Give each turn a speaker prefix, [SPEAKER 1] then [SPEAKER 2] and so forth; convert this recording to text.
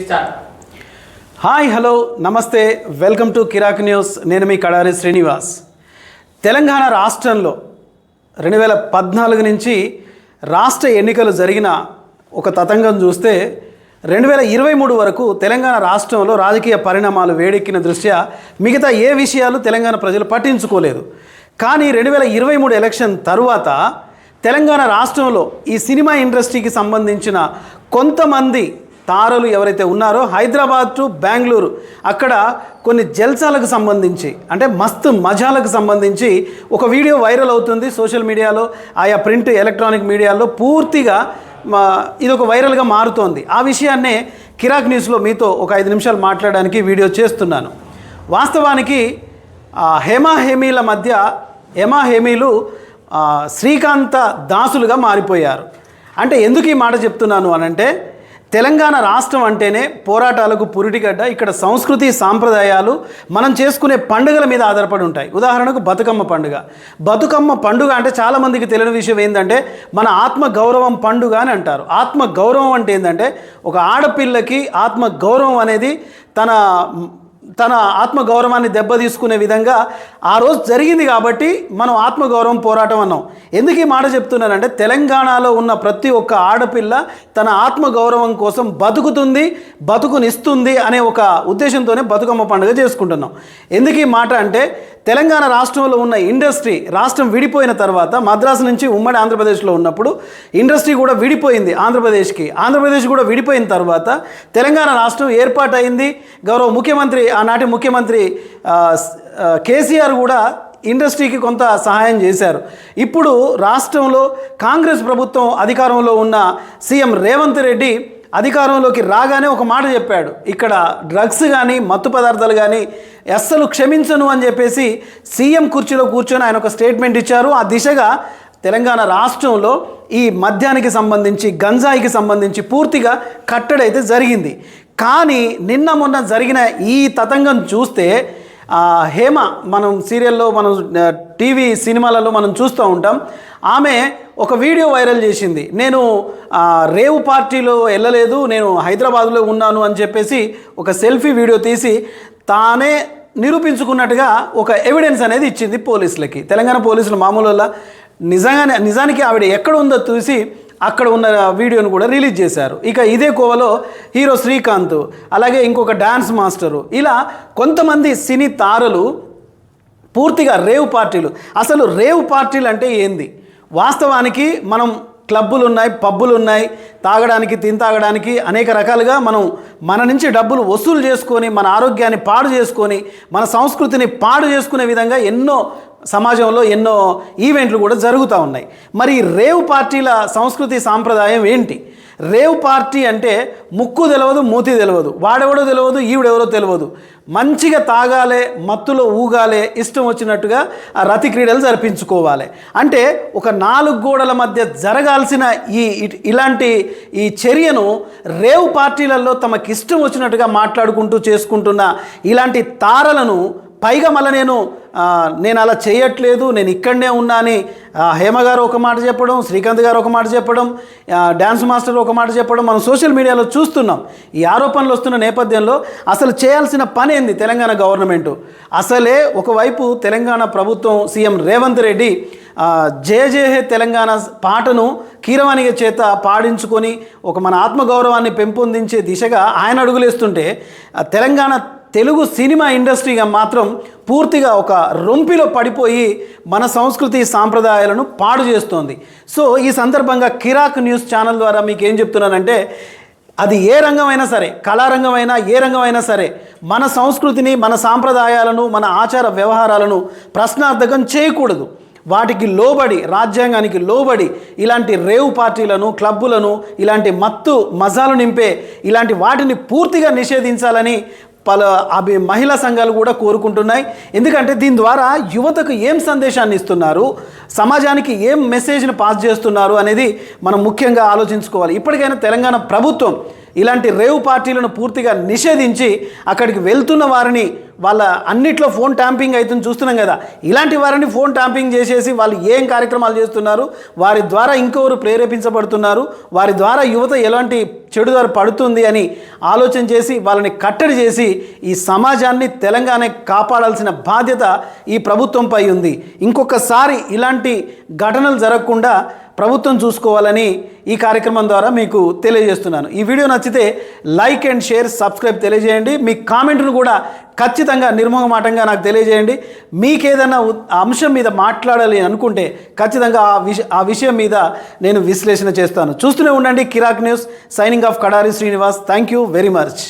[SPEAKER 1] Start.
[SPEAKER 2] Hi hello నమస్తే welcome to Kirik news. నేను మీ కడారి శ్రీనివాస్. తెలంగాణ రాష్ట్రంలో 2014 నుంచి రాష్ట్ర ఎన్నికలు జరిగిన ఒక తతంగం చూస్తే 2023 వరకు తెలంగాణ రాష్ట్రంలో రాజకీయ పరిణామాలు వేడెక్కిన దృష్ట్యా మిగతా ఏ విషయాలు తెలంగాణ ప్రజలు పట్టించుకోలేదు. కానీ 2023 ఎలక్షన్ తరువాత తెలంగాణ రాష్ట్రంలో ఈ సినిమా ఇండస్ట్రీకి సంబంధించిన కొంతమంది తారలు ఎవరైతే ఉన్నారో హైదరాబాద్ టు బెంగళూరు అక్కడ కొన్ని జల్సాలకు సంబంధించి అంటే మస్తు మజాలకు సంబంధించి ఒక వీడియో వైరల్ అవుతుంది సోషల్ మీడియాలో, ఆయా ప్రింట్ ఎలక్ట్రానిక్ మీడియాలో పూర్తిగా ఇది ఒక వైరల్గా మారుతోంది. ఆ విషయాన్నే కిరాక్ న్యూస్లో మీతో ఒక 5 నిమిషాలు మాట్లాడడానికి వీడియో చేస్తున్నాను. వాస్తవానికి హేమీల మధ్య హేమీలు శ్రీకాంత దాసులుగా మారిపోయారు. అంటే ఎందుకు ఈ మాట చెప్తున్నాను అనంటే తెలంగాణ రాష్ట్రం అంటేనే పోరాటాలకు పురిటిగడ్డ. ఇక్కడ సంస్కృతి సాంప్రదాయాలు మనం చేసుకునే పండుగల మీద ఆధారపడి ఉంటాయి. ఉదాహరణకు బతుకమ్మ పండుగ అంటే చాలామందికి తెలియని విషయం ఏంటంటే మన ఆత్మ గౌరవం పండుగ అని అంటారు. ఆత్మ గౌరవం అంటే ఏంటంటే ఒక ఆడపిల్లకి ఆత్మ గౌరవం అనేది తన ఆత్మగౌరవాన్ని దెబ్బతీసుకునే విధంగా ఆ రోజు జరిగింది కాబట్టి మనం ఆత్మగౌరవం పోరాటం అన్నాం. ఎందుకు ఈ మాట చెప్తున్నానంటే తెలంగాణలో ఉన్న ప్రతి ఒక్క ఆడపిల్ల తన ఆత్మగౌరవం కోసం బతుకునిస్తుంది అనే ఒక ఉద్దేశంతోనే బతుకమ్మ పండుగ చేసుకుంటున్నాం. ఎందుకు ఈ మాట అంటే తెలంగాణ రాష్ట్రంలో ఉన్న ఇండస్ట్రీ రాష్ట్రం విడిపోయిన తర్వాత మద్రాసు నుంచి ఉమ్మడి ఆంధ్రప్రదేశ్లో ఉన్నప్పుడు ఇండస్ట్రీ కూడా విడిపోయింది ఆంధ్రప్రదేశ్ కూడా విడిపోయిన తర్వాత తెలంగాణ రాష్ట్రం ఏర్పాటైంది. గౌరవ ముఖ్యమంత్రి ఆనాటి ముఖ్యమంత్రి కేసీఆర్ కూడా ఇండస్ట్రీకి కొంత సహాయం చేశారు. ఇప్పుడు రాష్ట్రంలో కాంగ్రెస్ ప్రభుత్వం అధికారంలో ఉన్న సీఎం రేవంత్ రెడ్డి అధికారంలోకి రాగానే ఒక మాట చెప్పాడు, ఇక్కడ డ్రగ్స్ కానీ మత్తు పదార్థాలు కానీ అస్సలు క్షమించను అని చెప్పేసి సీఎం కుర్చీలో కూర్చొని ఆయన ఒక స్టేట్మెంట్ ఇచ్చారు. ఆ దిశగా తెలంగాణ రాష్ట్రంలో ఈ మద్యానికి సంబంధించి గంజాయికి సంబంధించి పూర్తిగా కట్టడైతే జరిగింది. కానీ నిన్న మొన్న జరిగిన ఈ తతంగం చూస్తే హేమ మనం సీరియల్లో మనం టీవీ సినిమాలలో మనం చూస్తూ ఉంటాం. ఆమె ఒక వీడియో వైరల్ చేసింది, నేను రేవు పార్టీలో వెళ్ళలేదు, నేను హైదరాబాద్లో ఉన్నాను అని చెప్పేసి ఒక సెల్ఫీ వీడియో తీసి తానే నిరూపించుకున్నట్టుగా ఒక ఎవిడెన్స్ అనేది ఇచ్చింది పోలీసులకి. తెలంగాణ పోలీసులు మామూలు నిజానికి ఆవిడ ఎక్కడ ఉందో చూసి అక్కడ ఉన్న వీడియోను కూడా రిలీజ్ చేశారు. ఇక ఇదే కోవలో హీరో శ్రీకాంత్, అలాగే ఇంకొక డ్యాన్స్ మాస్టరు, ఇలా కొంతమంది సినీ తారలు పూర్తిగా రేవ్ పార్టీలు. అసలు రేవ్ పార్టీలు అంటే ఏంది? వాస్తవానికి మనం క్లబ్బులు ఉన్నాయి, పబ్బులు ఉన్నాయి, తాగడానికి అనేక రకాలుగా మన నుంచి డబ్బులు వసూలు చేసుకొని మన ఆరోగ్యాన్ని పాడు చేసుకొని మన సంస్కృతిని పాడు చేసుకునే విధంగా సమాజంలో ఎన్నో ఈవెంట్లు కూడా జరుగుతూ ఉన్నాయి. మరి రేవ్ పార్టీల సంస్కృతి సాంప్రదాయం ఏంటి? రేవ్ పార్టీ అంటే ముక్కు తెలియదు, మూతి తెలియదు, వాడెవడో తెలియదు, ఈవిడెవరో తెలియదు, మంచిగా తాగాలే, మత్తులో ఊగాలే, ఇష్టం వచ్చినట్టుగా ఆ రతి క్రీడలు జరిపించుకోవాలి. అంటే ఒక 4 గోడల మధ్య జరగాల్సిన ఇలాంటి చర్యను రేవ్ పార్టీలలో తమకిష్టం వచ్చినట్టుగా మాట్లాడుకుంటూ చేసుకుంటున్న ఇలాంటి తారలను పైగా మళ్ళీ నేను అలా చేయట్లేదు, నేను ఇక్కడనే ఉన్నా అని హేమ గారు ఒక మాట చెప్పడం, శ్రీకాంత్ గారు ఒక మాట చెప్పడం, డ్యాన్స్ మాస్టర్ ఒక మాట చెప్పడం మనం సోషల్ మీడియాలో చూస్తున్నాం. ఈ ఆరోపణలు వస్తున్న నేపథ్యంలో అసలు చేయాల్సిన పని ఏంది తెలంగాణ గవర్నమెంట్? అసలే ఒకవైపు తెలంగాణ ప్రభుత్వం సీఎం రేవంత్ రెడ్డి జయ జయ హే తెలంగాణ పాటను కీరవాణి చేత పాడించుకొని ఒక మన ఆత్మగౌరవాన్ని పెంపొందించే దిశగా ఆయన అడుగులేస్తుంటే తెలంగాణ తెలుగు సినిమా ఇండస్ట్రీగా మాత్రం పూర్తిగా ఒక రొంపిలో పడిపోయి మన సంస్కృతి సాంప్రదాయాలను పాడు చేస్తోంది. సో ఈ సందర్భంగా కిరాక్ న్యూస్ ఛానల్ ద్వారా మీకు ఏం చెప్తున్నానంటే అది ఏ రంగమైనా సరే, కళారంగమైనా ఏ రంగమైనా సరే, మన సంస్కృతిని మన సాంప్రదాయాలను మన ఆచార వ్యవహారాలను ప్రశ్నార్థకం చేయకూడదు. వాటికి లోబడి రాజ్యాంగానికి లోబడి ఇలాంటి రేవ్ పార్టీలను క్లబ్బులను ఇలాంటి మజాలు నింపే ఇలాంటి వాటిని పూర్తిగా నిషేధించాలని మహిళా సంఘాలు కూడా కోరుకుంటున్నాయి. ఎందుకంటే దీని ద్వారా యువతకు ఏం సందేశాన్ని ఇస్తున్నారు, సమాజానికి ఏం మెసేజ్ని పాస్ చేస్తున్నారు అనేది మనం ముఖ్యంగా ఆలోచించుకోవాలి. ఇప్పటికైనా తెలంగాణ ప్రభుత్వం ఇలాంటి రేవ్ పార్టీలను పూర్తిగా నిషేధించి అక్కడికి వెళ్తున్న వారిని వాళ్ళ అన్నిట్లో ఫోన్ ట్యాంపింగ్ అవుతుంది చూస్తున్నాం కదా, ఇలాంటి వారిని ఫోన్ ట్యాంపింగ్ చేసేసి వాళ్ళు ఏం కార్యక్రమాలు చేస్తున్నారు, వారి ద్వారా ఇంకొకరు ప్రేరేపించబడుతున్నారు, వారి ద్వారా యువత ఎలాంటి చెడుదారి పడుతుంది అని ఆలోచన చేసి వాళ్ళని కట్టడి చేసి ఈ సమాజాన్ని తెలంగాణ కాపాడాల్సిన బాధ్యత ఈ ప్రభుత్వంపై ఉంది. ఇంకొకసారి ఇలాంటి ఘటనలు జరగకుండా ప్రభుత్వం చూసుకోవాలని ఈ కార్యక్రమం ద్వారా మీకు తెలియజేస్తున్నాను. ఈ వీడియో నచ్చితే లైక్ అండ్ షేర్, సబ్స్క్రైబ్ తెలియజేయండి. మీ కామెంట్ను కూడా ఖచ్చితంగా నిర్మోహమాటంగా నాకు తెలియజేయండి. మీకేదైనా అంశం మీద మాట్లాడాలి అనుకుంటే ఖచ్చితంగా ఆ విషయం మీద నేను విశ్లేషణ చేస్తాను. చూస్తూనే ఉండండి కిరాక్ news. Signing off Kadari Srinivas. Thank you very much.